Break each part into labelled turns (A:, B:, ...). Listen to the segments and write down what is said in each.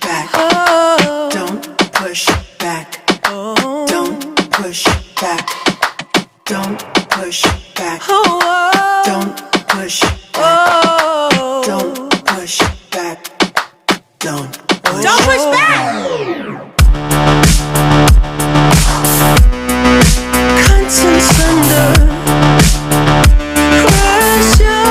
A: back. Don't push back. Don't push back. Don't push back. Don't push back. Don't push back. Don't push back. Contents under pressure.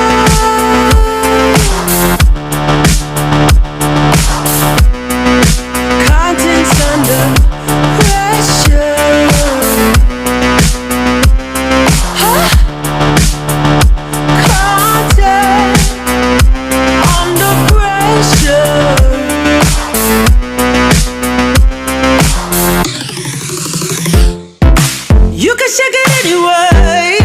A: Contents under pressure. Huh? Content under pressure. You can shake it anyway.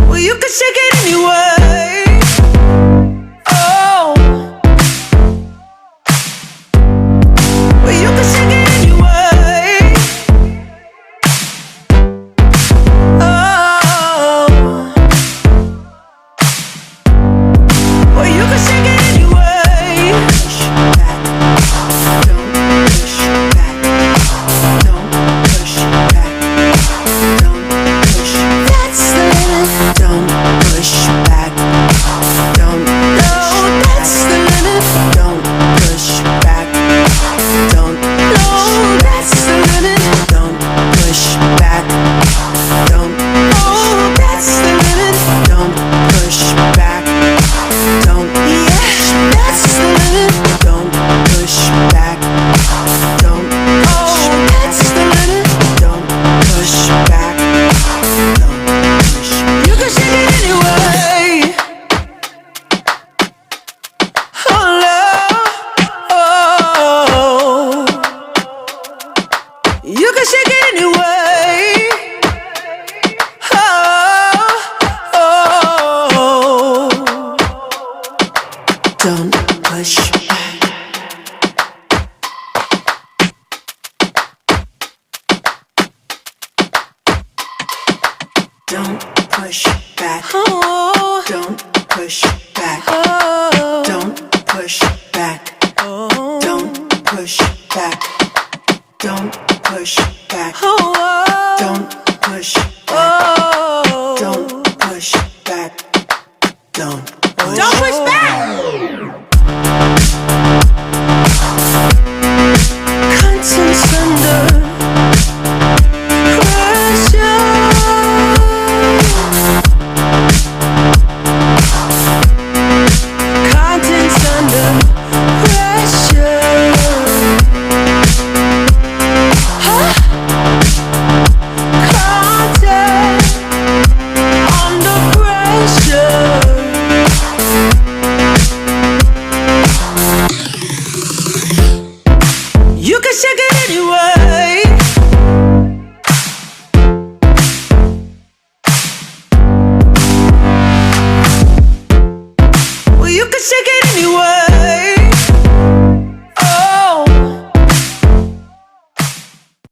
A: Well, you can shake it anyway. Oh. Well, you can shake it anyway. Oh. Well, you can shake it anyway. Push back. Don't push back. Don't push back. Don't push. That's the limit. Don't push back. Don't. No, that's the limit. Don't push back. Don't. No, that's the limit. Don't push back. Don't. Oh, that's the limit. Don't push back. Don't. Yeah, that's the limit. Don't push back. Don't. Oh, that's the limit. Don't push back. Don't push. You can shake it anyway. Oh, love. Oh. You can shake it anyway. Oh. Don't push back. Don't push back. Don't push